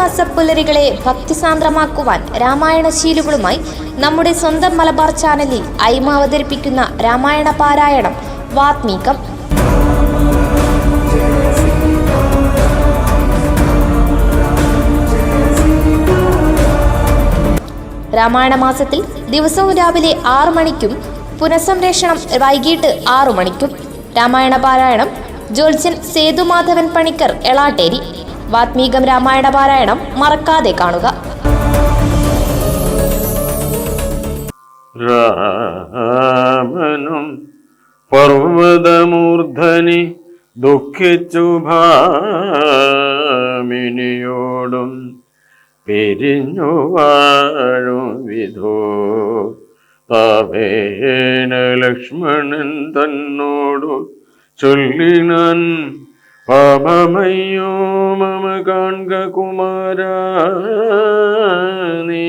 മാസ പുലരികളെ ഭക്തിസാന്ദ്രമാക്കുവാൻ രാമായണശീലുകളുമായി നമ്മുടെ സ്വന്തം മലബാർ ചാനലിൽ ഐമ അവതരിപ്പിക്കുന്ന രാമായണ പാരായണം വാത്മീകം. രാമായണ മാസത്തിൽ ദിവസവും രാവിലെ 6 മണിക്കും പുനഃസംപ്രേഷണം വൈകിട്ട് 6 മണിക്കും. രാമായണ പാരായണം ജ്യോത്സ്യൻ സേതുമാധവൻ പണിക്കർ, എളാട്ടേരി. വാത്മീകം രാമായണ പാരായണം മറക്കാതെ കാണുക. രാമനും പർവ്വതമൂർധനി ദുഃഖിച്ചു ഭാമിനിയോടും പിരിഞ്ഞു വാഴും വിധോ താവേന ലക്ഷ്മണൻ തന്നോടു ചൊല്ലിനാൻ, പാപമയ്യോ മമ കാൺക കുമാരാ, നീ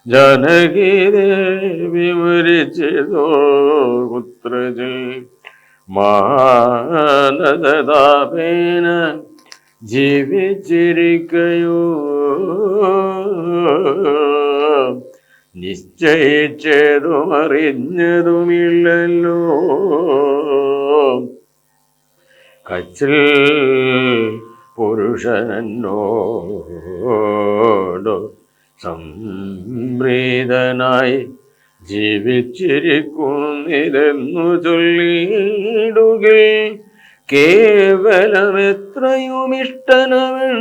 ജനകി ദേവി മരിച്ചതോ പുത്രജിൽ മാനദതാപേന ജീവിച്ചിരിക്കയോ, നിശ്ചയിച്ചതുമറിഞ്ഞതുമില്ലല്ലോ. കച്ചിൽ പുരുഷനോടു സംപ്രീതനായി ജീവിച്ചിരിക്കുന്നിതെന്നു ചൊല്ലിടുകിൽ, കേവലമെത്രയുമിഷ്ടനവൻ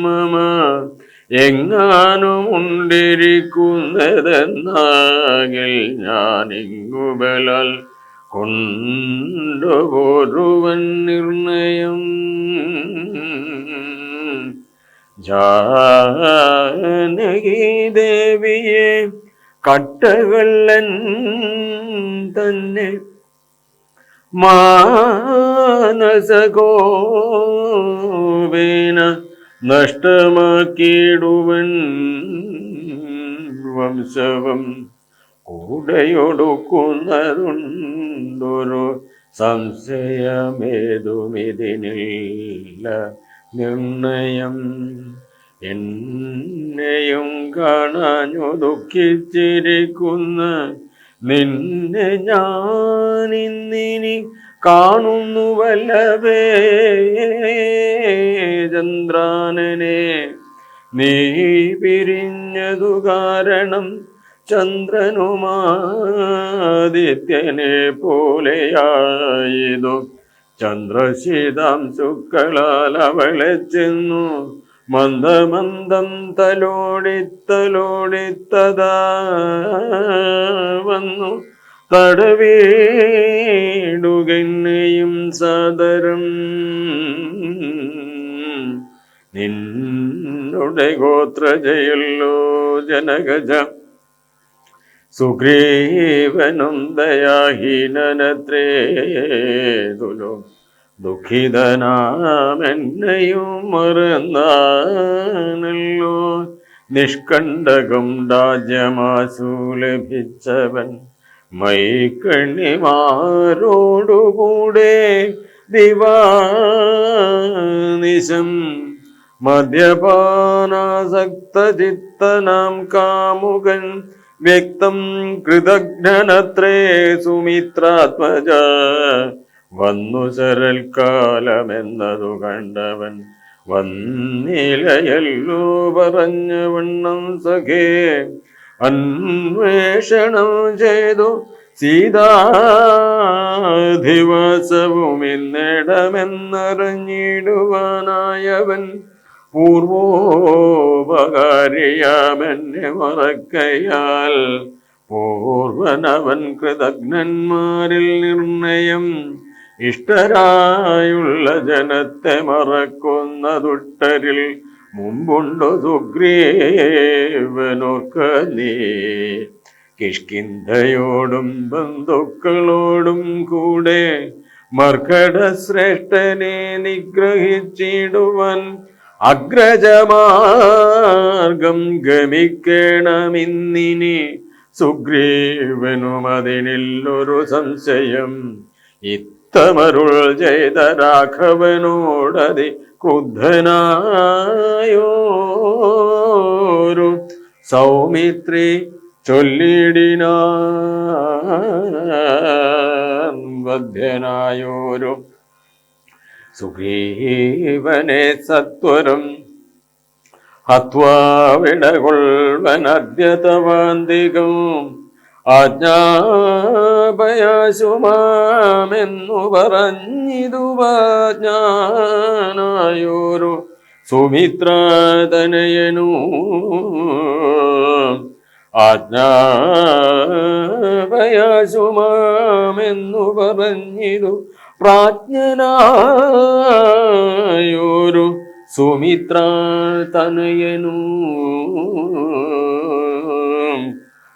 മമ എങ്ങാനുമുണ്ടിരിക്കുന്നതെന്നാകിൽ ഞാനിങ്ങുബലാൽ കൊണ്ടുപോരുവൻ നിർണയം. ജാനകി ദേവിയെ കട്ടകള്ളൻ തന്നെ മാനസകോപേന നഷ്ടമാക്കിയിടുവൻ, വംശവം കൂടെയൊടുക്കുന്നതുണ്ടൊരു സംശയമേതുമിതിനില്ല നിർണയം. എന്നെയും കാണാഞ്ഞു ദുഃഖിച്ചിരിക്കുന്ന നിന്നെ ഞാനിന്നിനി കാണുന്നുവല്ലവേ ചന്ദ്രാനനെ, നീ പിരിഞ്ഞതു കാരണം ചന്ദ്രനുമാദിത്യനെ പോലെയായതു. ചന്ദ്രശീതാംശുക്കളാൽ അവളെ ചെന്നു മന്ദമന്ദം തലോടിത്തലോടിത്തതാ വന്നു തടവീടുകന്നെയും സാദരം. നിന്നുടെ ഗോത്രജയല്ലോ ജനകജ, സുഗ്രീവനും ദയാഹീനനത്രേ തുലോ ദുഃഖിതനാമെന്നെയും മറന്നാനല്ലോ. നിഷ്കണ്ടകം രാജ്യമാശു ലഭിച്ചവൻ മൈക്കണ്ണിമാരോടുകൂടെ ദിവാനിശം മദ്യപാനാസക്തചിത്തനാം കാമുകൻ വ്യക്തം കൃതജ്ഞനത്രേ സുമിത്രാത്മജ. വന്നു ശരൽക്കാലമെന്നതു കണ്ടവൻ വന്നിലയല്ലോ പറഞ്ഞ വണ്ണം സഖേ. അന്വേഷണം ചെയ്തു സീതാധിവാസവും ഇന്നിടമെന്നറിഞ്ഞിടുവാനായവൻ പൂർവോപകാരിയാമെന്നെ മറക്കയാൽ പൂർവനവൻ കൃതജ്ഞന്മാരിൽ നിർണയം. ഇഷ്ടരായുള്ള ജനത്തെ മറക്കുന്ന ദുഷ്ടരിൽ മുമ്പുണ്ടു സുഗ്രീവനോർക്ക നീ. കിഷ്കിന്ധയോടും ബന്ധുക്കളോടും കൂടെ മർക്കടശ്രേഷ്ഠനെ നിഗ്രഹിച്ചിടുവാൻ അഗ്രജമാർഗം ഗമിക്കണമിന്നിനി. സുഗ്രീവനും അതിനില്ലൊരു സംശയം. തമരുൾ ചെയ്ത രാഘവനോടതി ക്രുദ്ധനായോരു സൗമിത്രി ചൊല്ലിടിനാൻ വധ്യനായോരു സുഗ്രീവനെ സത്വരം ഹത്വാ വിടകൊൾവനദ്യതവാന്തികം ആജ്ഞാപയാശുമാമെന്നു പറഞ്ഞിതു വാജ്ഞാനായോരു സുമിത്രാതനയനു ആജ്ഞാപയാശുമാമെന്നു പറഞ്ഞിതു പ്രാജ്ഞനായോരു സുമിത്രാതനയനു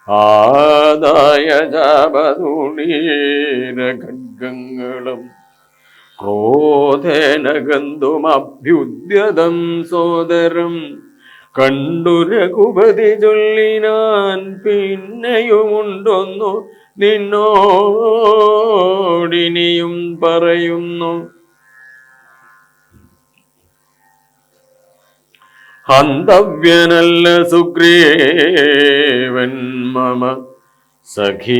ആദായ ജാപതുണീരഖഡ്ഗങ്ങളും ക്രോധേന ഗന്ധുമഭ്യുദ്യതം സോദരം കണ്ടു രഘുപതി ചൊല്ലിനാൻ പിന്നെയുമുണ്ടൊന്നു നിന്നോടിനിയും പറയുന്നു ഹന്തവ്യനല്ല സുഗ്രീവൻ മമ സഖി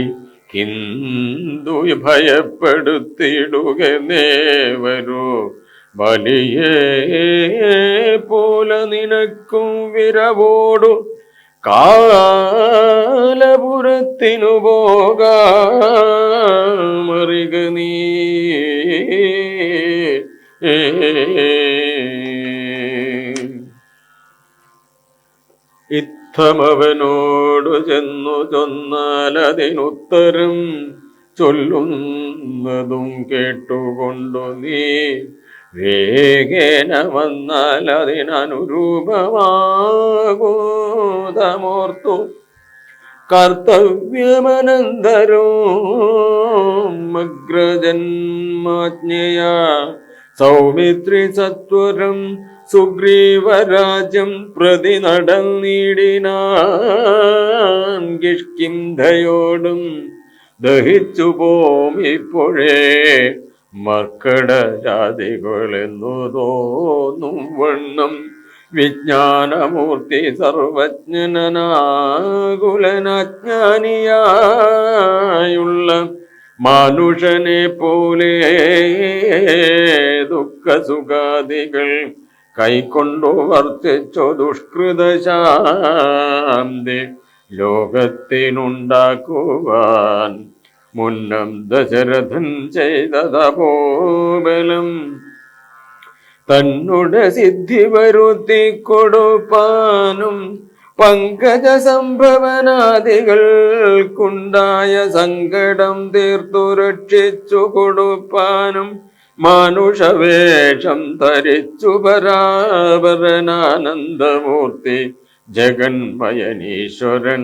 കിന്തു ഭയപ്പെടുത്തിടുകേവരോ ബലിയേ പോലെ നിനക്കും വിരവോടു കാലപുരത്തിനു പോകാമറിക നീ ഇത്തമവനോടു ചെന്നു ചൊന്നാലതിനുത്തരം ചൊല്ലുന്നതും കേട്ടുകൊണ്ടു നീ വേഗേന വന്നാൽ അതിനനുരൂപമാകൂതമോർത്തു കർത്തവ്യമനന്തരോ അഗ്രജന്മാജ്ഞയാ സൗമിത്രി സത്വരം സുഗ്രീവരാജ്യം പ്രതി നടന്നിടിനാൻ കിഷ്കിന്ധയോടും ദഹിച്ചു പോമിപ്പോഴേ മർക്കട ജാതികളെന്നു തോന്നും വണ്ണം വിജ്ഞാനമൂർത്തി സർവജ്ഞനാകുലനജ്ഞാനിയായുള്ള മാനുഷനെ പോലെ ദുഃഖസുഖാദികൾ കൈക്കൊണ്ടു വർത്തിച്ചു ദുഷ്കൃതശാന്തി ലോകത്തിനുണ്ടാക്കുവാൻ മുന്നം ദശരഥൻ ചെയ്ത തപോബലം തന്നുടെ സിദ്ധി വരുത്തി കൊടുപ്പാനും പങ്കജ സംഭവനാദികൾക്കുണ്ടായ സങ്കടം തീർത്തു രക്ഷിച്ചു കൊടുപ്പാനും മാനുഷവേഷം ധരിച്ചു പരാപരനാനന്ദമൂർത്തി ജഗന്മയനീശ്വരൻ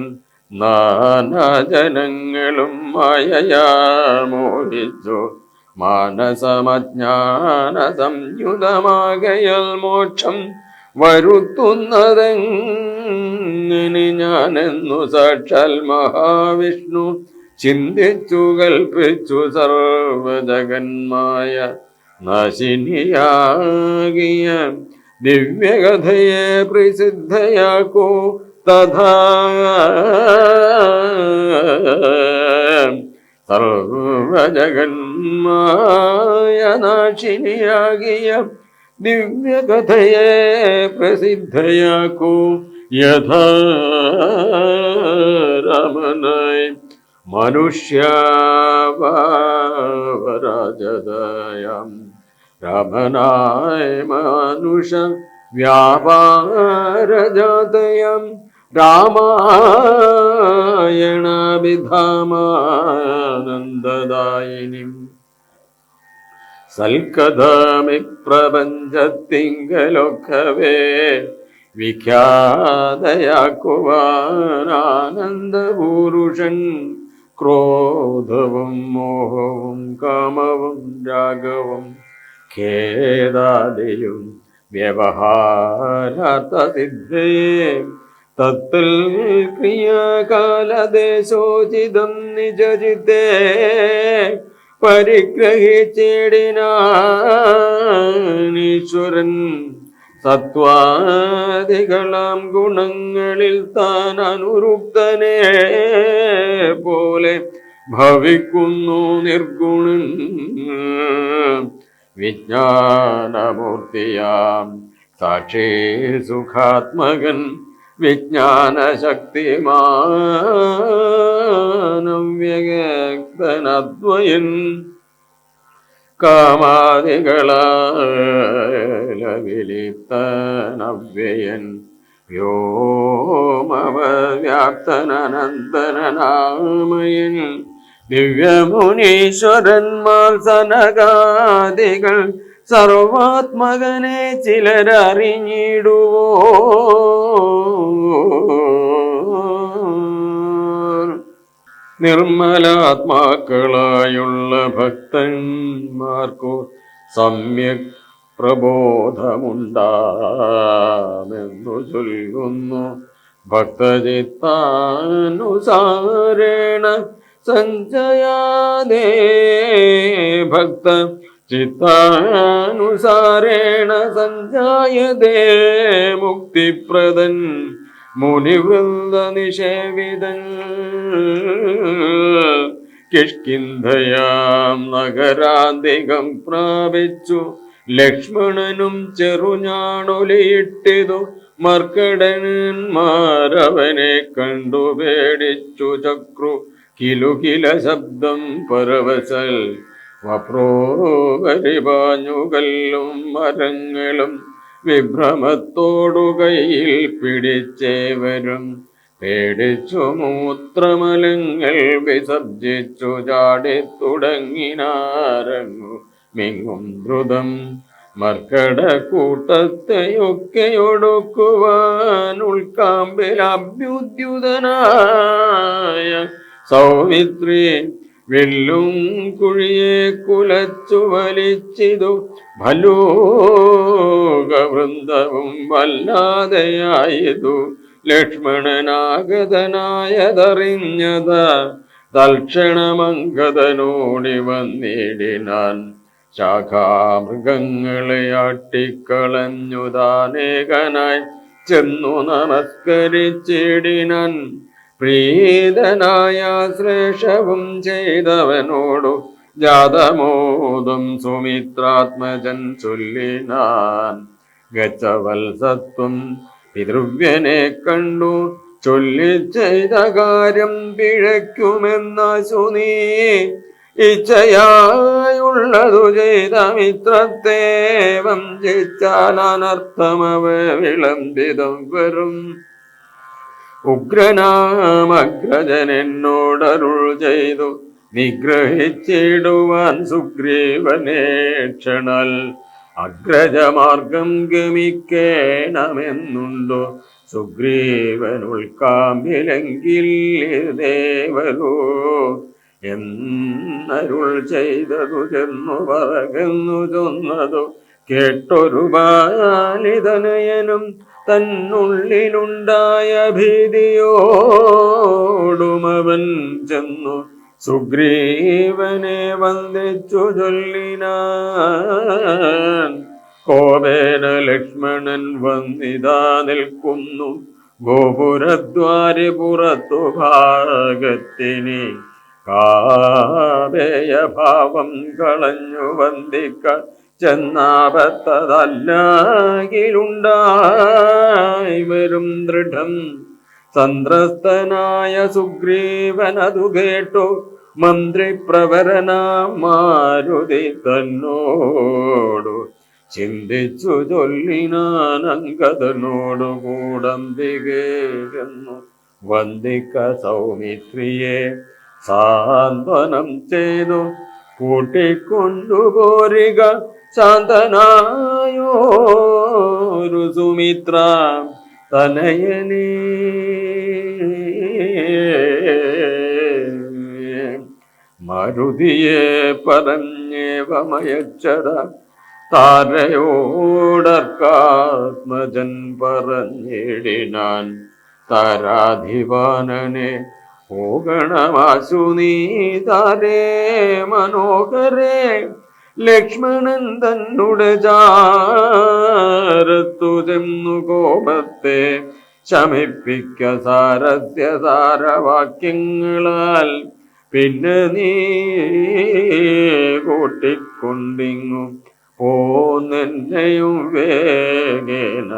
നാനാജനങ്ങളും മായയാ മോഹിച്ചു മാനസമജ്ഞാന സംയുതമാകയൽ മോക്ഷം വരുത്തുന്നതെങ്ങനെ ഞാനെന്നു സാക്ഷാൽ മഹാവിഷ്ണു ചിന്തിച്ചു കൽപ്പിച്ചു സർവജഗന്മായ നാശിനിയാകിയ ദിവ്യകഥയെ പ്രസിദ്ധയാക്കൂ തഥാ സർവജഗന്മായ നാശിനിയാകിയ ദിവ്യകഥയെ പ്രസിദ്ധയാക്കൂ യഥാ രാമനായി മനുഷ്യവരാജതയം രാമനായ മനുഷ വ്യാപാരജാതയം രാമായണാഭിധാമാനന്ദദായിനിം സൽക്കഥാമി പ്രപഞ്ചത്തിങ്കലൊക്കവേ വിഖ്യാതയാക്കുവാനാനന്ദപൂരുഷൻ ക്രോധവും മോഹവും കാമവും രാഗവും ഖേദാദിയും വ്യവഹാരാർത്ഥസിദ്ധയെ തത്തിൽ ക്രിയാകാലദേശോചിതം നിജജിതേ പരിഗ്രഹിച്ചിടിനീശ്വരൻ സത്വാദികളാം ഗുണങ്ങളിൽ താൻ അനുരുക്തനെ പോലെ ഭവിക്കുന്നു നിർഗുണൻ വിജ്ഞാനമൂർത്തിയാം സാക്ഷി സുഖാത്മകൻ വിജ്ഞാനശക്തിമാനവ്യക്തനദ്വയൻ കാമാദികളാലവിലിപ്തനവ്യയൻ വ്യോമവ്യാപ്തനനന്ദനാമയൻ ദിവ്യമുനീശ്വരന്മാർ സനകാദികൾ സർവാത്മകനെ ചിലരറിഞ്ഞിടുവോ നിർമ്മലാത്മാക്കളായുള്ള ഭക്തന്മാർക്കു സമ്യക് പ്രബോധമുണ്ടാമെന്നു ചൊല്ലുന്നു ഭക്തചിത്താനുസാരേണ സഞ്ജയാദേ ഭക്ത ചിത്താനുസാരേണ സഞ്ജായതേ മുക്തിപ്രദൻ മുനിവൃന്ദ നിഷേവിതൻ കിഷ്കിന്ധയാം നഗരാന്തികം പ്രാപിച്ചു ലക്ഷ്മണനും ചെറുഞാണൊലിയിട്ടിതു മർക്കടന്മാരവനെ കണ്ടു പേടിച്ചു ചക്രു കിലുകില ശബ്ദം പരവശൽ വപ്രോവരിപാഞ്ഞുകല്ലും മരങ്ങളും വിഭ്രമത്തോടു കയ്യിൽ പിടിച്ചേവരും പേടിച്ചു മൂത്രമലങ്ങൾ വിസർജിച്ചു ചാടിത്തുടങ്ങിനാരങ്ങു മിങ്ങും ദ്രുതം മർക്കട കൂട്ടത്തെയൊക്കെ ഒടുക്കുവാൻ ഉൾക്കാമ്പിൽ അഭ്യുദ്യുതനായ സൗമിത്രി വെല്ലും കുഴിയെ കുലച്ചു വലിച്ചിതു ഭലൂകവൃന്ദവും വല്ലാതെയായതു ലക്ഷ്മണനാഗതനായതറിഞ്ഞത തൽക്ഷണമംഗതനോടി വന്നിടിനാൻ ശാഖാമൃഗങ്ങളെ ആട്ടിക്കളഞ്ഞുതാനേകനായി ചെന്നു നമസ്കരിച്ചിടിനാൻ പ്രീതനായ ശ്രേഷവും ചെയ്തവനോടു ജാതമോദം സുമിത്രാത്മജൻ ചൊല്ലിനാൻ ഗച്ഛവത്സത്വം പിതൃവ്യനെ കണ്ടു ചൊല്ലി ചെയ്ത കാര്യം പിഴയ്ക്കുമെന്നാശു നീ ഇച്ഛയായുള്ളതു ചെയ്ത മിത്രത്തെ വഞ്ചിച്ചാൽ അനർത്ഥമവ വിളംബിതം വരും ഉഗ്രനാമഗ്രജൻ എന്നോടരുൾ ചെയ്തു നിഗ്രഹിച്ചിടുവാൻ സുഗ്രീവനെ ക്ഷണൽ അഗ്രജമാർഗം ഗമിക്കേണമെന്നുണ്ടോ സുഗ്രീവൻ ഉൾക്കാമ്പിലെങ്കിൽ ദേവരോ എന്നരുൾ ചെയ്തതു ചെന്നു പറകുന്നു ചൊന്നതു കേട്ടൊരു ബാലിതനയനും തന്നുള്ളിലുണ്ടായ ഭീതിയോടുമവൻ ചെന്നു സുഗ്രീവനെ വന്ദിച്ചു ചൊല്ലിനാൻ കോപേന ലക്ഷ്മണൻ വന്നിതാ നിൽക്കുന്നു ഗോപുരദ്വാരി പുറത്തു ഭാഗത്തിനി കാവേയഭാവം കളഞ്ഞു വന്ദിക്ക ചെന്നാപത്തതല്ലാകിലുണ്ടായി വരും ദൃഢം സന്ത്രസ്തനായ സുഗ്രീവനതു കേട്ടു മന്ത്രിപ്രവരനാം മാരുതി തന്നോടു ചിന്തിച്ചു ചൊല്ലിനാൻ അങ്കദനോടു കൂടംബികേന്നു വന്ദിക്ക സൗമിത്രിയെ സാന്ത്വനം ചെയ്തു കൂട്ടിക്കൊണ്ടുപോരിക ശാന്തനായോരു സുമിത്ര തനയനേ മരുതിയെ പറഞ്ഞേവമയച്ചത താരയോടർക്കാത്മജൻ പറഞ്ഞിടിനാൻ താരാധിപാനനെ പോകണമാശു നീ താരേ മനോഹരേ. ലക്ഷ്മണൻ തന്നുടെ ചാരത്തു ചെന്നു കോപത്തെ ശമിപ്പിക്ക സാരസ്യ സാരവാക്യങ്ങളാൽ. പിന്നെ നീ കൂട്ടിക്കൊണ്ടിങ്ങു പോന്നെന്നെയും വേഗേന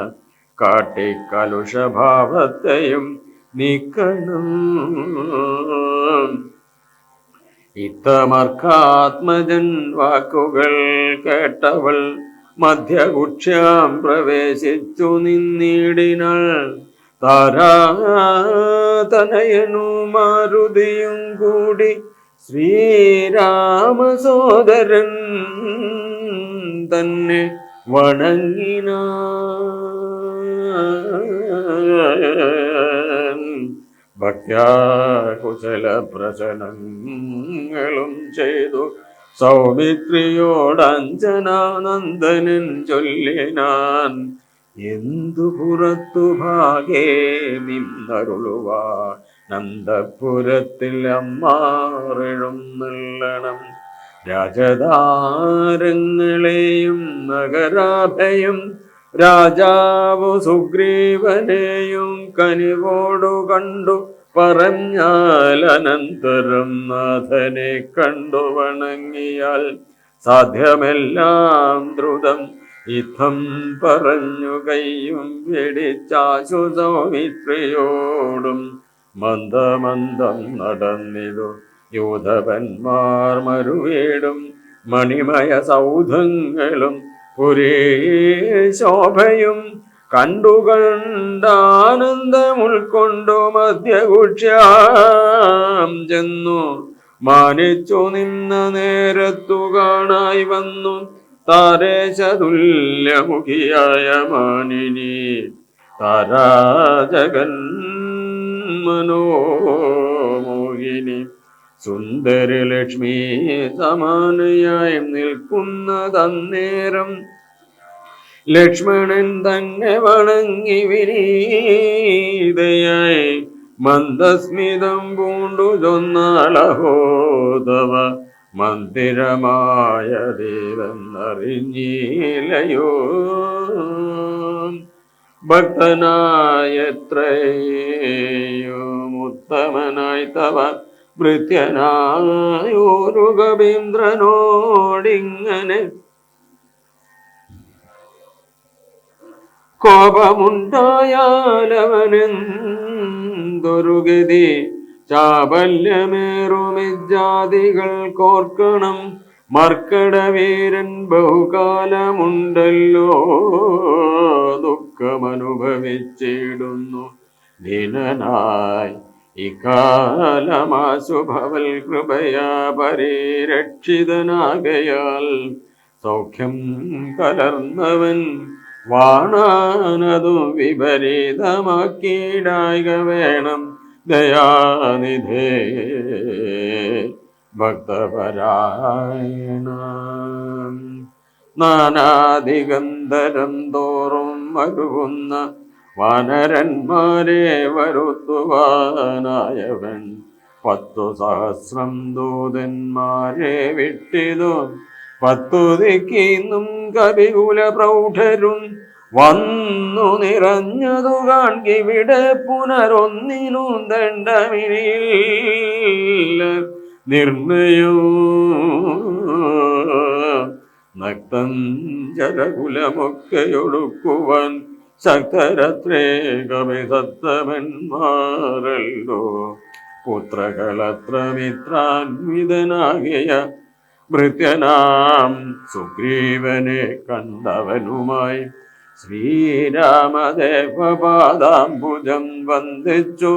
കാട്ടിക്കലുഷഭാവത്തെയും നീക്കണം. ഇത്തമർക്കാത്മജൻ വാക്കുകൾ കേട്ടവൾ മധ്യകുക്ഷ്യാം പ്രവേശിച്ചു നിന്നിടിനാൾ. താരാതനയനു മാരുതിയും കൂടി ശ്രീരാമസോദരൻ തന്നെ വണങ്ങിനാൻ. ഭക്ത്യാ കുശല പ്രശനങ്ങളും ചെയ്തു സൗമിത്രിയോടഞ്ജനാനന്ദനൻ ചൊല്ലിനാൻ. എന്തു പുറത്തു ഭാഗേ നിന്നരുളുവാ നന്ദപുരത്തിൽ അമ്മാറെഴുന്നള്ളണം. രാജധാരങ്ങളെയും നഗരാഭയം രാജാവു സുഗ്രീവനെയും കനിവോടു കണ്ടു പറഞ്ഞാൽ അനന്തരം നാഥനെ കണ്ടു വണങ്ങിയാൽ സാധ്യമെല്ലാം ദ്രുതം. ഇത്തം പറഞ്ഞു കയ്യും വെടിച്ചാശു സൗമിത്രിയോടും മന്ദമന്ദം നടന്നിതു യൂഥപന്മാർ മരുവീടും മണിമയ സൗധങ്ങളും പുരേ ശോഭയും കണ്ടുകണ്ടാനന്ദം ഉൾക്കൊണ്ടു മധ്യകുക്ഷ്യാം ചെന്നു മാനിച്ചു നിന്ന നേരത്തു കാണായി വന്നു താരേശതുല്യമുഖിയായ മാനിനി. താരാജഗൻ മനോമോഹിനി സുന്ദരി ലക്ഷ്മി സമാനയായി നിൽക്കുന്നതന്നേരം ലക്ഷ്മണൻ തന്നെ വണങ്ങി വിനീതയായി മന്ദസ്മിതം പൂണ്ടു ചൊന്നാളഹോ തവ മന്ദിരമായ ദേവെന്നറിഞ്ഞില്ലയോ. ഭക്തനായത്രയും ഉത്തമനായി തവ ഭൃത്യനായൊരു കവീന്ദ്രനോടിങ്ങനെ കോപമുണ്ടായാലവനെന്തൊരു ഗതി. ചാബല്യമേറുമിജാതികൾ കോർക്കണം മർക്കടവീരൻ ബഹുകാലമുണ്ടല്ലോ ദുഃഖമനുഭവിച്ചിടുന്നു ദീനനായി. ഇക്കാലമാശുഭവൽ കൃപയാ പരിരക്ഷിതനാകയാൽ സൗഖ്യം കലർന്നവൻ വാണാനതും വിപരീതമാക്കിയിടായിക വേണം ദയാനിധേ ഭക്തപരായണ. നാനാദിഗന്ധരം തോറും മരുവുന്ന വാനരന്മാരെ വരുത്തുവാനായവൻ 10,000 ദൂതന്മാരെ വിട്ടിതു. 10 ദിക്കിന്നും കവികുല പ്രൗഢരും വന്നു നിറഞ്ഞതു കാൺകിവിടെ പുനരൊന്നിനും ദണ്ഡമിനില്ല നിർണയോ. നക്തം ജലകുലമൊക്കെയൊടുക്കുവാൻ ശക്തരത്രേ കവിസത്തമന്മാരല്ലോ. പുത്രകളത്ര മിത്രാൻവിതനാകിയ ഭൃത്യനാം സുഗ്രീവനെ കണ്ടവനുമായി ശ്രീരാമദേവപാദാംബുജം വന്ദിച്ചു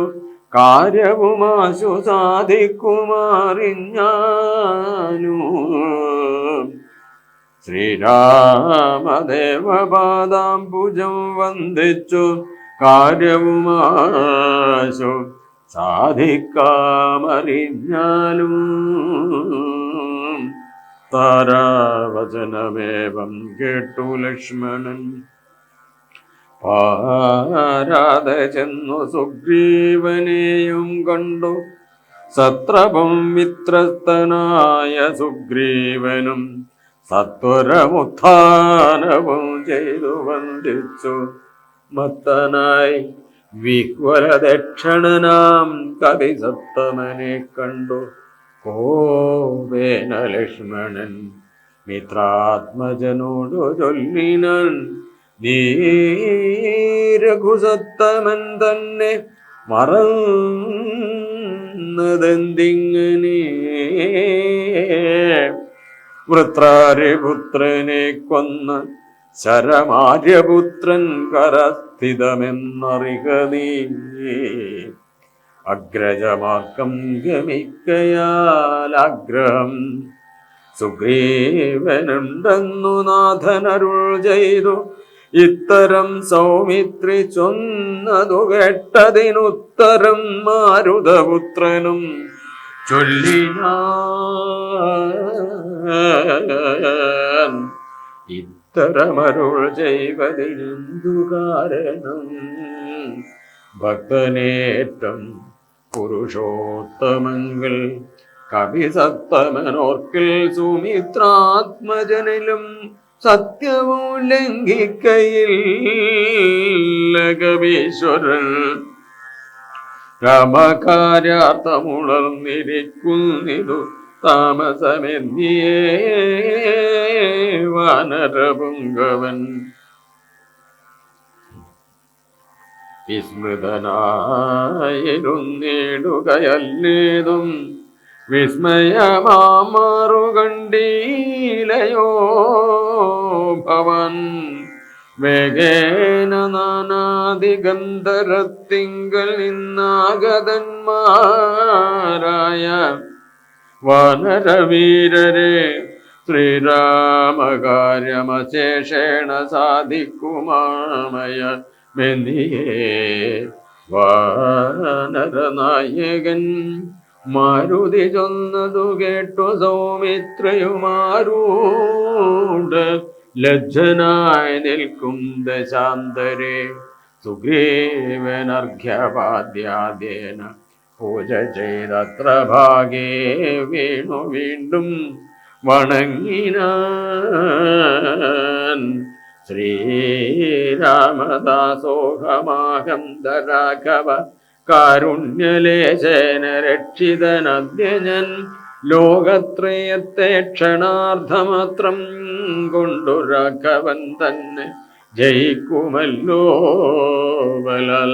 കാര്യവുമാശു സാധിക്കുമാറിഞ്ഞാനു. ശ്രീരാമദേവപാദാംബുജം വന്ദിച്ചു കാര്യവുമാശു സാധിക്കാമറിഞ്ഞാലും. താരാവചനമേവം കേട്ടു ലക്ഷ്മണൻ പാരാതെ ചെന്നു സുഗ്രീവനെയും കണ്ടു സത്രപം മിത്രസ്തനായ സുഗ്രീവനും സത്വരമുത്ഥാനവും ചെയ്തു വന്ദിച്ചു. മത്തനായി വിഹ്വലദക്ഷണനാം കവിസത്തമനെ കണ്ടു കോപേന ലക്ഷ്മണൻ മിത്രാത്മജനോടു ചൊല്ലിനാൻ, നീ രഘുസത്തമൻ തന്നെ മറന്നതെന്തിങ്ങനെ? വൃത്രാര്യപുത്രനെ കൊന്ന ശരമാര്യപുത്രൻ കരസ്ഥിതമെന്നറിക നീ. അഗ്രജമാർക്കം ഗമിക്കയാലാഗ്രഹം സുഗ്രീവനുണ്ടെന്നു നാഥനരുൾ ചെയ്തു. ഇത്തരം സൗമിത്രി ചൊന്നതു കേട്ടതിനുത്തരം മാരുതപുത്രനും ചൊല്ലിനാൻ, ഇത്തരമരുൾ ചെയ്വതിനെന്തു കാരണം? ഭക്തനേറ്റം പുരുഷോത്തമങ്ങൾ കവിസത്തമനോർക്കിൽ സുമിത്രാത്മജനിലും സത്യവും ലംഘിക്കയില്ല കവീശ്വരൻ. രാമകാര്യാർത്ഥമുണർന്നിരിക്കുന്നിതു താമസമെന്നിയേ വാനരപുങ്കവൻ. വിസ്മൃതനായിരുന്നിടുകയല്ലേതും വിസ്മയമാറു കണ്ടീലയോ ഭവൻ. വേഗേന നാനാദിഗന്ധരത്തിങ്കൽ നിന്നാഗതന്മാരായ വാനരവീരരെ ശ്രീരാമകാര്യമശേഷേണ സാധിക്കുമാമയ മെന്നിയേ വാനരനായകൻ. മാരുതി ചൊന്നതു കേട്ടു സൗമിത്രയുമാരൂഢ ലജ്ജനായി നിൽക്കും ദശാന്തരെ. സുഗ്രീവനർഘ്യപാദ്യാദേന പൂജ ചെയ്തത്ര ഭാഗേ വീണു വീണ്ടും വണങ്ങിനാൻ. ശ്രീരാമദാസോഹമാഹം ദരാഘവ കാരുണ്യലേശേന രക്ഷിതനദ്യജൻ. ലോകത്രയത്തെ ക്ഷണാർദ്ധമാത്രം കൊണ്ടു രാഘവൻ തന്നെ ജയിക്കുമല്ലോ ബലാൽ.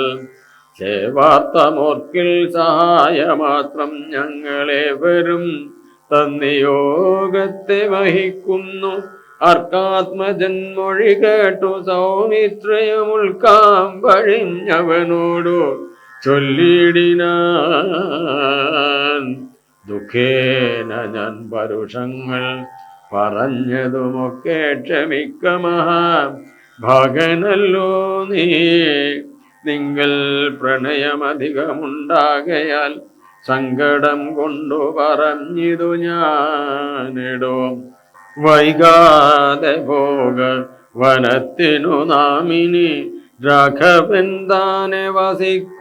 സേവാർത്ഥമോർക്കിൽ സഹായമാത്രം ഞങ്ങളേവരും തന്നിയോഗത്തെ വഹിക്കുന്നു. അർക്കാത്മജന്മൊഴി കേട്ടു സൗമിത്രയമുൾക്കാം വഴിഞ്ഞവനോടു ചൊല്ലിടിനാൻ. ദുഃഖേന ഞാൻ പരുഷങ്ങൾ പറഞ്ഞതുമൊക്കെ ക്ഷമിക്ക മഹാഭാഗനല്ലോ നീ. നിങ്ങൾ പ്രണയമധികമുണ്ടാകയാൽ സങ്കടം കൊണ്ടു പറഞ്ഞിതു ഞാനിടോ. വൈകാതെ പോക വനത്തിനു നാമിനി രാഘവൻ താനെ വസിക്കുന്നതുമെടോ.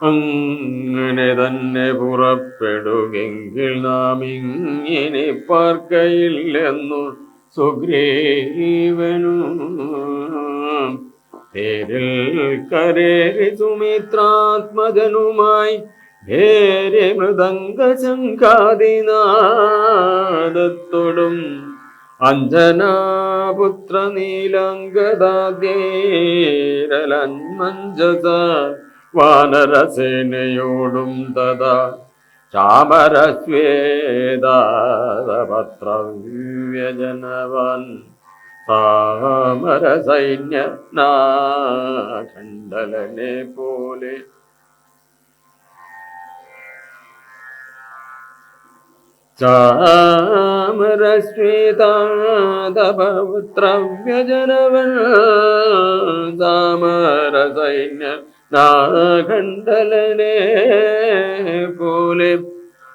അങ്ങനെ തന്നെ പുറപ്പെടുകെങ്കിൽ നാം ഇങ്ങനെ പാർക്കയില്ലെന്നു സുഗ്രീവനു. തേരിൽ കരേറി സുമിത്രാത്മജനുമായി ഭേരി മൃദംഗ ശംഖാദിനാദത്തോടും അഞ്ജനാപുത്ര നീലാംഗദാദ്യേരലന്മഞ്ജസ വാനരസേനയോടും തഥാ ചാമരശ്വേതാപത്രവ്യജനവാൻ താമരസൈന്യ നാഖണ്ഡലനെ പോലെ. ചാമരശ്വേതാപത്രവ്യജനവൻ താമരസൈന്യ നാഖണ്ഡലനെ പോലെ.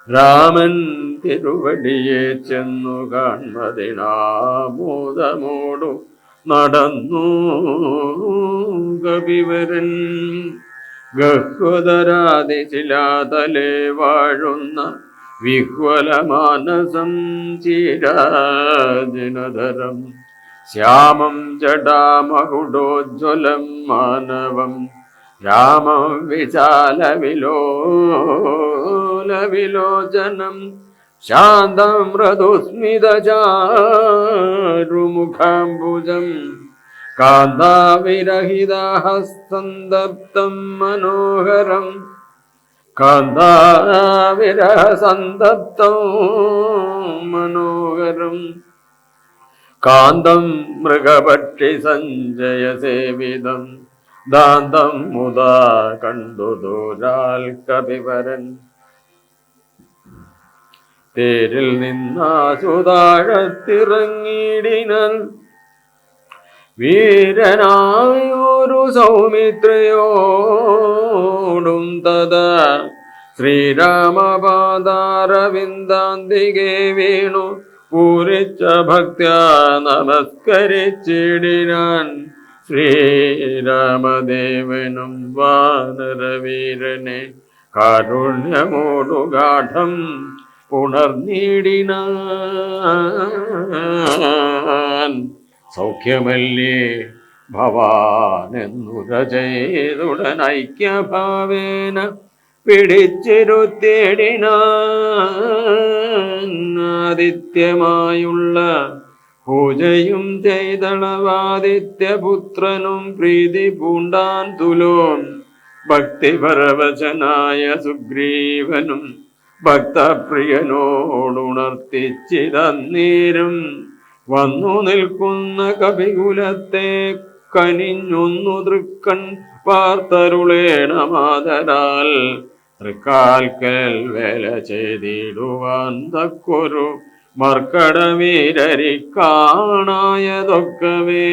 രാമൻ തിരുവടിയെ ചെന്നു കാൺമതിനാമോദമോടു നടന്നു കപിവരൻ. ഗഹ്വദരാദിശിലാതലേ വാഴുന്ന വിഹ്വലമാനസം ചിരാജനധരം ശ്യാമം ജടാമകുടോജ്വലം മാനവം രാമം വിശാലവിലോലവിലോചനം ശാന്തം മൃദുസ്മിതചാരുമുഖാംബുജം കാന്താവിരഹിതഹസ്തന്തപ്തം മനോഹരം കാന്താവിരഹസന്തപ്തം മനോഹരം കാന്തം മൃഗപക്ഷി സഞ്ജയസേവിതം ദാന്തം മുദാ കണ്ടു ദൂരാൽ കപിവരൻ. തേരിൽ നിന്നാസുതാഴത്തിറങ്ങിയിടിനാൽ വീരനായൊരു സൗമിത്രയോടും തഥാ ശ്രീരാമപാദാരവിന്ദാന്തികെ വീണു പൂരിച്ച ഭക്ത്യാ നമസ്കരിച്ചിടിനാൻ. ശ്രീരാമദേവനും വാനരവീരനെ കാരുണ്യമോടു ഗാഠം പുണർന്നിടിനാൻ. സൗഖ്യമല്ലേ ഭവാനെന്നുര ചെയ്തുടൻ ഐക്യഭാവേന പിടിച്ചിരുത്തിടിനാൻ. ആദിത്യമായുള്ള പൂജയും ചെയ്തളവാദിത്യപുത്രനും പ്രീതി പൂണ്ടാൻ തുലോൻ. ഭക്തിപരവശനായ സുഗ്രീവനും ഭക്തപ്രിയനോടുണർത്തിച്ചിതന്നേരം വന്നു നിൽക്കുന്ന കപികുലത്തെ കനിഞ്ഞൊന്നു തൃക്കൺ പാർത്തരുളേണമാതരാൽ. തൃക്കാൽക്കൽ വേല ചെയ്തിടുവാൻ തക്കൊരു മർക്കടവീരരിക്കാണായതൊക്കവേ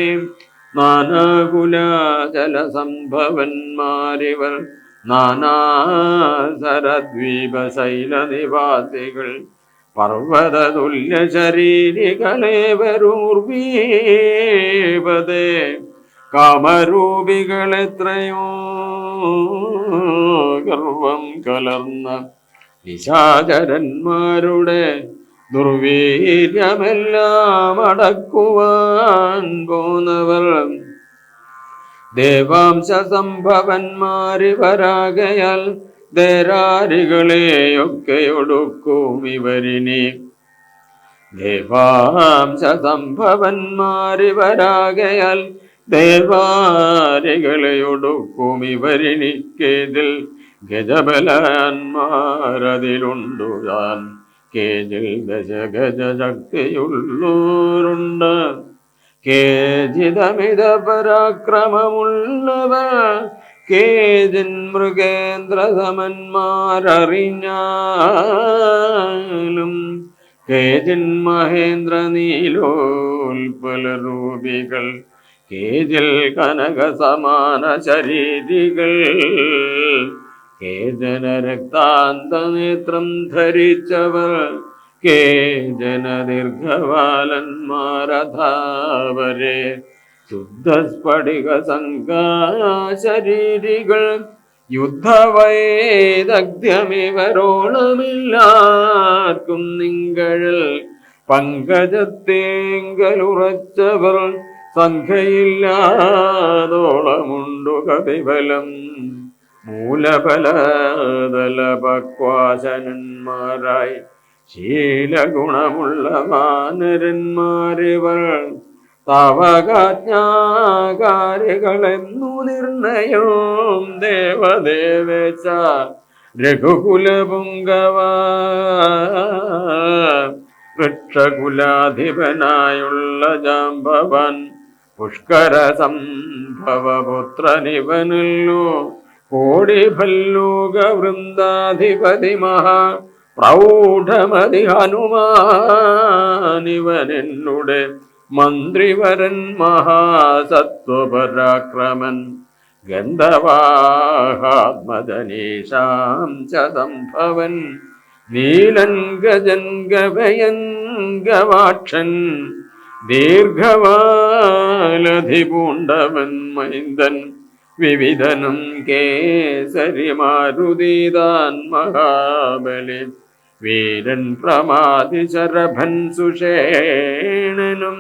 നാനാകുല ജലസംഭവന്മാരിവർ നാനാസരദ്വീപശൈലനിവാസികൾ പർവ്വതതുല്യ ശരീരികളേവരൂർവീപതേ കാമരൂപികളെത്രയോ ഗർവം കലർന്ന നിശാചരന്മാരുടെ ദുർവീര്യമെല്ലാം അടക്കുവാൻ പോന്നവർ ദേവാംശ സംഭവന്മാരിവരാകയാൽ ദേരാരികളെയൊക്കെ ഒടുക്കും ഇവരിനി. ദേവാംശ സംഭവന്മാരിവരാകയാൽ ദേവാരികളെ ഒടുക്കും ഇവരിനിക്കേതിൽ ഗജബലാന്മാരതിലുണ്ടു താൻ. കേജിൽ ദശഗജ ശക്തിയുള്ളൂരുണ്ട് കേജിതമിത പരാക്രമമുള്ളവർ കേജിൻ മൃഗേന്ദ്ര സമന്മാരറിഞ്ഞാലും കേജിൻ മഹേന്ദ്ര നീലോൽപലരൂപികൾ കേജിൽ കനക സമാന ശരീരികൾ കേജന രക്താന്തനേത്രം ധരിച്ചവർ കേജന ദീർഘവാലന്മാരധാവരെ ശുദ്ധസ്ഫടിക സംഘാശരീരികൾ യുദ്ധവൈദഗ്ധ്യമിവരോളമില്ലാർക്കും നിങ്കഴൽ പങ്കജത്തേങ്കലുറച്ചവർ സംഖ്യയില്ലാതോളമുണ്ടു കപിബലം. മൂലബലതലപക്വാശനന്മാരായി ശീലഗുണമുള്ള വാനരന്മാരിവർ തവകാജ്ഞാകാരികളെന്നു നിർണയവും ദേവദേവേശ രഘുകുലപുങ്കവ. വൃക്ഷകുലാധിപനായുള്ള ജാംബവാൻ പുഷ്കര സംഭവപുത്രനിവനല്ലോ കോടിഭല്ലൂക വൃന്ദാധിപതി മഹാ പ്രൗഢമതി ഹനുമാനിവനെന്നുടെ മന്ത്രിവരൻ മഹാസത്വപരാക്രമൻ ഗന്ധവാഹാത്മജനീശാം ച സംഭവൻ നീലൻ ഗജൻ ഗവയൻ ഗവാക്ഷൻ ദീർഘവാലധി പൂണ്ടവൻ മൈന്ദൻ വിവിധനും കേസരി മാരുതീതാൻ മഹാബലി വീരൻ പ്രമാതി ശരഭൻ സുഷേണനും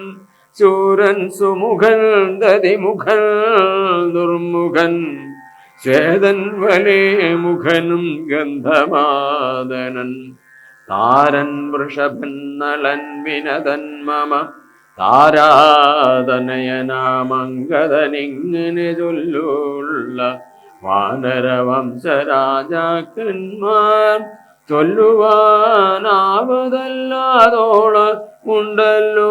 ശൂരൻ സുമുഖൻ ദതിമുഖൻ ദുർമുഖൻ ശ്വേതൻ വലേ മുഖനും ഗന്ധമാദനൻ താരൻ വൃഷഭൻ നളൻ വിനതൻ മമ താരാതനയനാമംഗതനിങ്ങനെ ചൊല്ലുള്ള വാനരവംശരാജാക്കന്മാർ ചൊല്ലുവാനാവതല്ലാതോള ഉണ്ടല്ലോ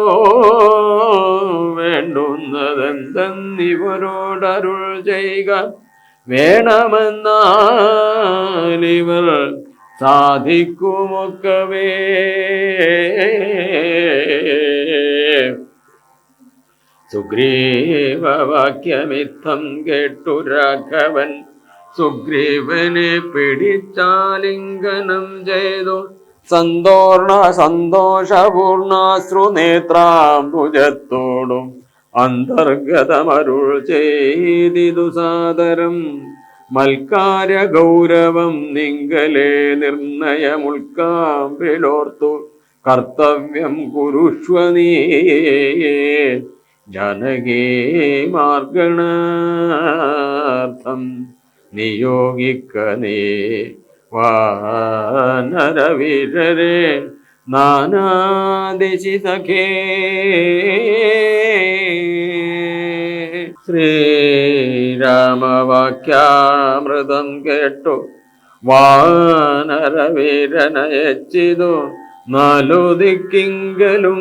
വേണ്ടുന്നതെന്തെന്നിവരോടരുൾ ചെയ്യുക വേണമെന്നാലിവർ സാധിക്കുമൊക്കവേ. സുഗ്രീവവാക്യമിത്തം കേട്ടു രാഘവൻ സുഗ്രീവനെ പിടിച്ചാലിംഗനം ചെയ്തു സന്തോഷപൂർണാശ്രുനേത്രാംബുജത്തോടും അന്തർഗതമരുൾ ചെയ്തിതു സാദരം മൽക്കാര ഗൗരവം നിങ്കലേ നിർണയമുൾക്കാമ്പിലോർത്തു കർത്തവ്യം കുരുഷ്വ നീ ജനകീ മാർഗണാർത്ഥം നിയോഗിക്ക നീ വാനരവീരരെ നാനാദിശി സഖേ. ശ്രീരാമവാക്യാമൃതം കേട്ടു വാനരവീരനയച്ചിതു നാലു ദിക്കിങ്കലും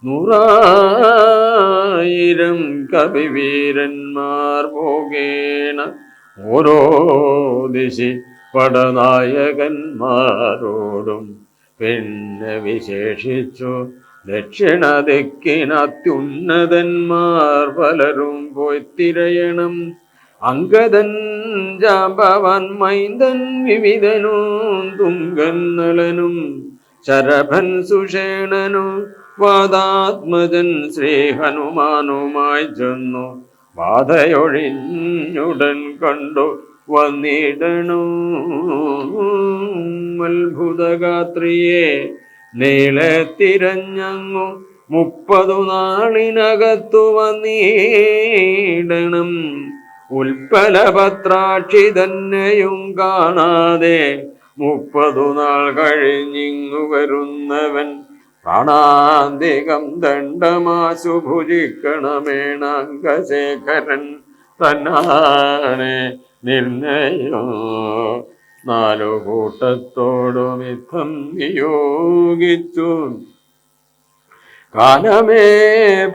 100,000 കവിവീരന്മാർ പോകേണ ഓരോ ദിശി പടനായകന്മാരോടും പിന്നെ വിശേഷിച്ചു ദക്ഷിണ ദിക്കിനത്യുന്നതന്മാർ പലരും പോയി തിരയണം. അങ്കദൻ ജാമ്പവാൻ മൈന്ദൻ വിവിധനും തുങ്കൻ നളനും ശരഭൻ സുഷേണനും വാദാത്മജൻ ശ്രീ ഹനുമാനുമായി ചെന്നു ബാധയൊഴിഞ്ഞുടൻ കണ്ടു വന്നിടണു. അത്ഭുതഗാത്രിയെ നീളെ തിരഞ്ഞങ്ങു 30 നാളിനകത്തു വന്നിടണം. ഉൽപ്പലപത്രാക്ഷി തന്നെയും കാണാതെ 30 നാൾ കഴിഞ്ഞിങ്ങു വരുന്നവൻ പ്രാണാന്തികം ദണ്ഡമാശു ഭുജിക്കണമേണാംഗശേഖരൻ തന്നാണ് നിർണയോ. 4 കൂട്ടത്തോടും യുദ്ധം നിയോഗിച്ചു കാലമേ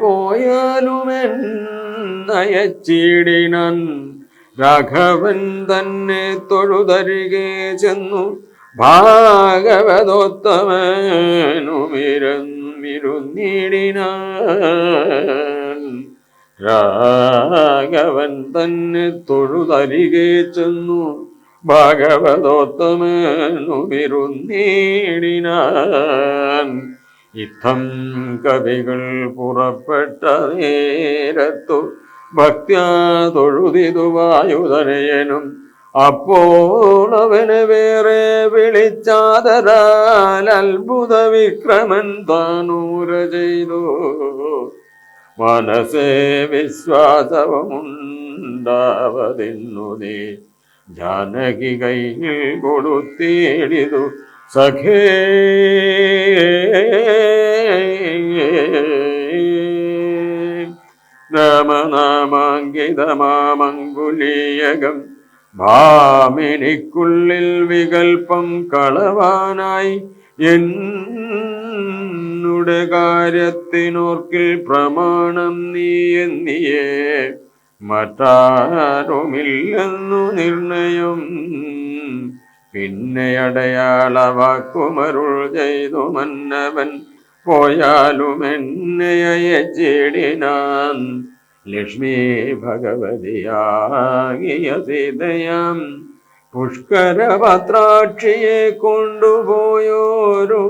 പോയാലുമെന്നയച്ചിടിനാൻ. രാഘവൻ തന്നെ തൊഴുതരികെ ചെന്നു ഭാഗവതോത്തമനുമിരുന്നിടിനാൻ. രാഘവൻ തന്നെ തൊഴുതരികെ ചെന്നു ഭാഗവതോത്തമനുമിരുന്നിടിനാൻ. യുദ്ധം കവികൾ പുറപ്പെട്ട നേരത്തു ഭക്ത്യാ തൊഴുതിതു വായുധനയനും. അപ്പോൾ അവന് വേറെ വിളിച്ചാതരാൽ അത്ഭുത വിക്രമൻ താനൂര ചെയ്തു. മനസ്സേ വിശ്വാസവുമുണ്ടാവതിന്നു നീ ജാനകി കൈയിൽ കൊടുത്തിടിതു സഖേ. രാമനാമാങ്കിതമാമങ്കുലീയകം ഭാമിനിക്കുള്ളിൽ വികൽപ്പം കളവാനായി എന്നുടെ കാര്യത്തിനോർക്കിൽ പ്രമാണം നീ എന്നിയേ മറ്റാരുമില്ലെന്നു നിർണയം. പിന്നെ അടയാളവാക്കുമരുൾ ചെയ്തു മന്നവൻ പോയാലും എന്നെ അയച്ചിടിനാൻ. ലക്ഷ്മി ഭഗവതിയാകിയ സീതയാം പുഷ്കരപത്രാക്ഷിയെ കൊണ്ടുപോയോരു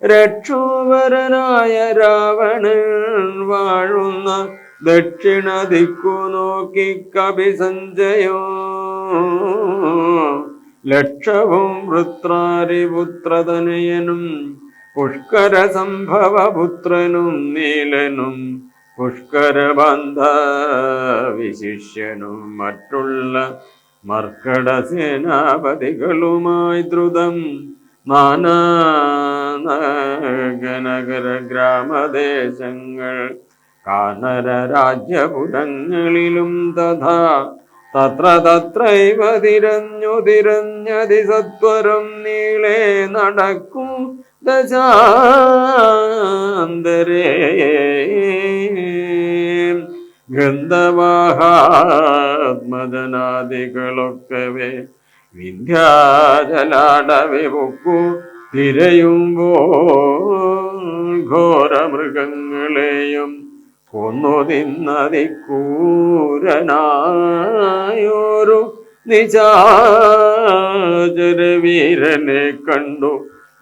രക്ഷോവരനായ രാവണൻ വാഴുന്ന ദക്ഷിണ ദിക്കു നോക്കി കവി സഞ്ജയോ ലക്ഷവും വൃത്രാരിപുത്രതനയനും പുഷ്കര സംഭവപുത്രനും നീലനും പുഷ്കരബന്ധ വിശിഷ്യനും മറ്റുള്ള മർക്കട സേനാപതികളുമായി ദ്രുതം നാനാനഗര ഗ്രാമദേശങ്ങൾ കാനര രാജ്യപുരങ്ങളിലും തഥാ തത്ര തത്രൈവ തിരഞ്ഞതി സത്വരം നീളെ നടക്കും ദശാന്തരേ ഗന്ധവാഹാത്മജനാദികളൊക്കവേ വിന്ധ്യാചലാടവെ പൊക്കു തിരയുമ്പോൾ ഘോരമൃഗങ്ങളെയും കൊന്നു തിന്നതിക്കൂരനായൊരു നിശാചരവീരനെ കണ്ടു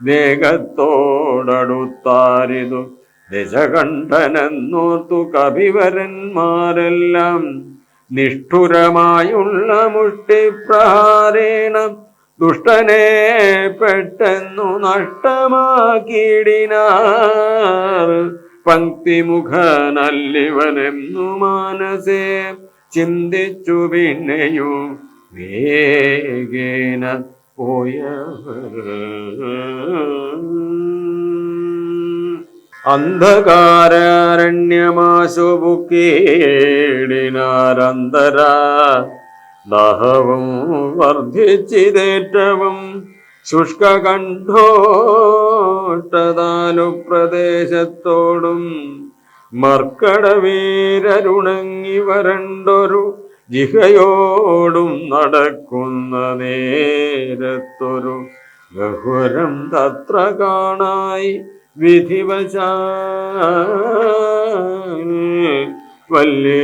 ദേഹത്തോടടുത്താരിതു ദശകണ്ഠനെന്നോർത്തു കവിവരന്മാരെല്ലാം നിഷ്ഠുരമായുള്ള മുഷ്ടിപ്രഹാരേണ ദുഷ്ടനെ പെട്ടെന്നു നഷ്ടമാക്കിയിടിനാർ. പങ്ക്തിമുഖനല്ലിവനെന്നു മാനസേ ചിന്തിച്ചു പിന്നെയും വേഗേന പോയവർ. അന്ധകാരാരണ്യമാശു ബുക്കേടിനാരന്തരാ ദാഹവും വർദ്ധിച്ചിതേറ്റവും ശുഷ്കകണ്ഠോഷ്ടതാലു പ്രദേശത്തോടും മർക്കടവീരരുണങ്ങി വരണ്ടൊരു ജിഹയോടും നടക്കുന്ന നേരത്തൊരു ബഹുരം തത്ര കാണായി വിധിവശാൽ വല്യേ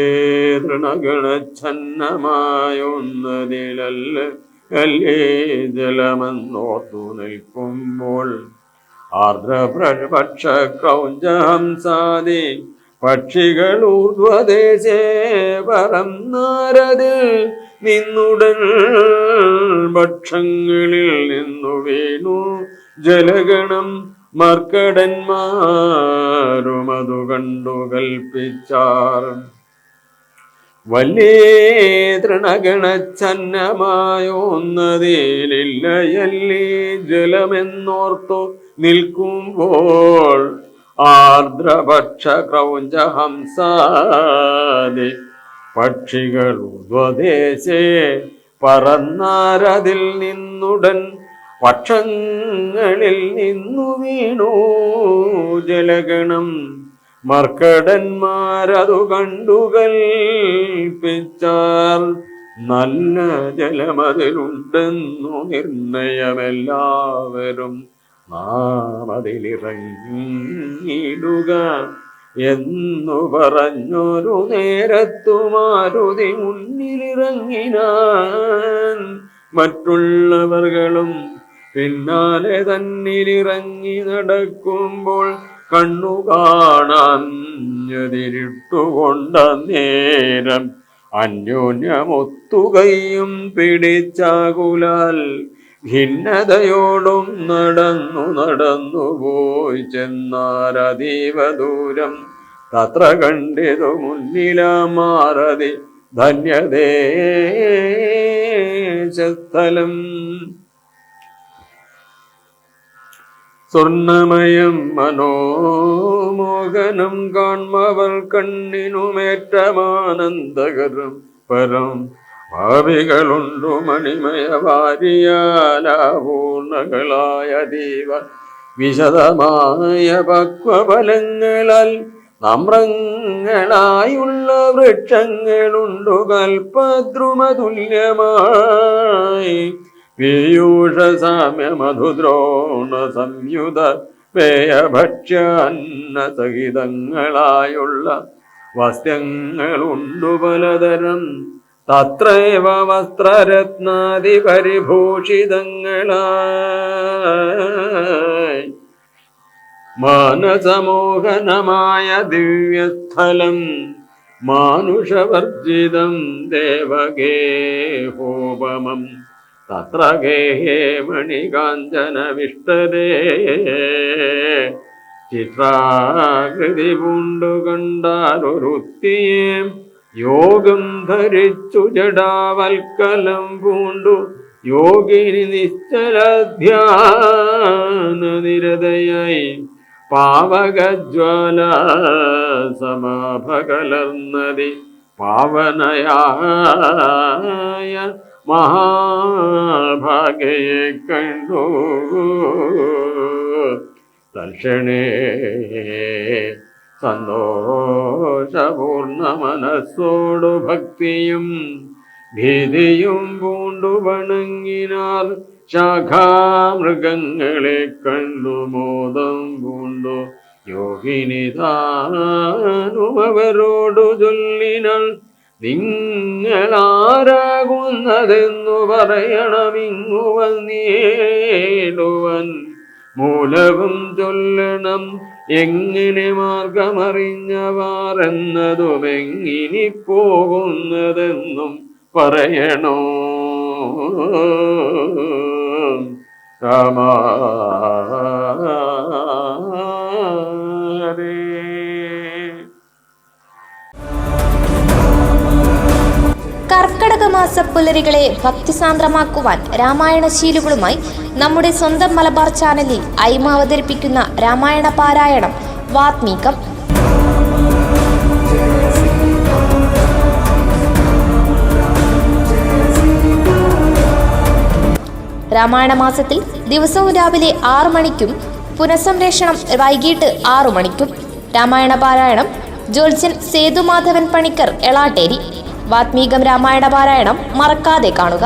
തൃണഗണച്ഛന്നമായൊന്നതിലല്ല കല്ലേ ജലമെന്നോർത്തു നിൽക്കുമ്പോൾ ആർദ്രപക്ഷ ക്രൗഞ്ചഹംസാദി പക്ഷികൾ ഊർധ്വദേശേ പറന്നാരതിൽ നിന്നുടൻ ഭക്ഷങ്ങളിൽ നിന്നു വീണു ജലഗണം. മർക്കടന്മാരും അതു കണ്ടു കൽപ്പിച്ചാർ. വല്യേ തൃണഗണച്ഛന്നമായൊന്നതിലില്ലയല്ലീ ജലമെന്നോർത്തു നിൽക്കുമ്പോൾ ആർദ്രപക്ഷ ക്രൗഞ്ചഹംസാദി പക്ഷികൾ ഊർധ്വദേശേ പറന്നാരതിൽ നിന്നുടൻ പക്ഷങ്ങളിൽ നിന്നു വീണു ജലഗണം. മർക്കടന്മാരതു കണ്ടു കൽപ്പിച്ചാൽ നല്ല ജലമതിലുണ്ടെന്നു നിർണയമെല്ലാവരും നാം അതിലിറങ്ങിയിടുക എന്നു പറഞ്ഞൊരു നേരത്തു മാരുതി മുന്നിലിറങ്ങിനാൻ. മറ്റുള്ളവർകളും പിന്നാലെ തന്നിലിറങ്ങി നടക്കുമ്പോൾ കണ്ണു കാണാഞ്ഞതിരിട്ടുകൊണ്ട നേരം അന്യോന്യമൊത്തുകയും പിടിച്ചാകുലാൽ ഭിന്നതയോടും നടന്നു പോയി ചെന്നാരതീവ ദൂരം. തത്ര കണ്ടിതു മുന്നിലാമാരതി ധന്യദേശസ്ഥലം. സ്വർണമയം മനോമോഹനം കാൺമവർ കണ്ണിനുമേറ്റമാനന്ദകരം പരം. ഭാവികളുണ്ടു മണിമയ വാരിയാലാപൂർണകളായ ദീവ വിശദമായ പക്വഫലങ്ങളാൽ നമ്രങ്ങളായുള്ള വൃക്ഷങ്ങളുണ്ടു കൽപദ്രുമതുല്യമായി. പീയൂഷ സാമ്യ മധുദ്രോണ സംയുത പേയഭക്ഷ്യാന്ന സഹിതങ്ങളായുള്ള വസ്ത്രങ്ങളുണ്ടു പലതരം. തത്രൈവ വസ്ത്രരത്നാദി പരിഭൂഷിതങ്ങളായി മാനസമോഹനമായ ദിവ്യസ്ഥലം മാനുഷവർജിതം ദേവഗേഹോപമം തത്ര ഗേഹേ മണികാഞ്ചനവിഷ്ടരേ ചിത്രാകൃതി പൂണ്ടു കണ്ടാരൊരുത്തിയെ യോഗം ധരിച്ചു ജടാവൽക്കലം പൂണ്ടു യോഗിനി നിശ്ചല ധ്യാന നിരതയായി പാവകജ്വാല സമാഭകലർന്നതി പാവനയായ മഹാഭാഗയെ കണ്ടു തൽക്ഷണേ സന്തോഷപൂർണ്ണ മനസ്സോടു ഭക്തിയും ഭീതിയും പൂണ്ടു വണങ്ങിനാർ ശാഖാമൃഗങ്ങളെ കണ്ടു മോദം പൂണ്ടു യോഗിനി താനും അവരോടു ചൊല്ലിനാൾ നിങ്ങളാരാകുന്നതെന്നു പറയണമിങ്ങു വന്നേടുവൻ മൂലവും ചൊല്ലണം എങ്ങനെ മാർഗമറിഞ്ഞവാറെന്നതും എങ്ങിനി പോകുന്നതെന്നും പറയണോ രാമരേ. കർക്കടക മാസ പുലരികളെ ഭക്തിസാന്ദ്രമാക്കുവാൻ രാമായണശീലുകളുമായി നമ്മുടെ സ്വന്തം മലബാർ ചാനലിൽ ഐമ അവതരിപ്പിക്കുന്ന രാമായണ പാരായണം വാത്മീകം. രാമായണ മാസത്തിൽ ദിവസവും രാവിലെ 6 മണിക്കും പുനഃസംപ്രേഷണം വൈകിട്ട് 6 മണിക്കും. രാമായണ പാരായണം ജ്യോത്സ്യൻ സേതുമാധവൻ പണിക്കർ എളാട്ടേരി. വാത്മീകം രാമായണ പാരായണം മറക്കാതെ കാണുക.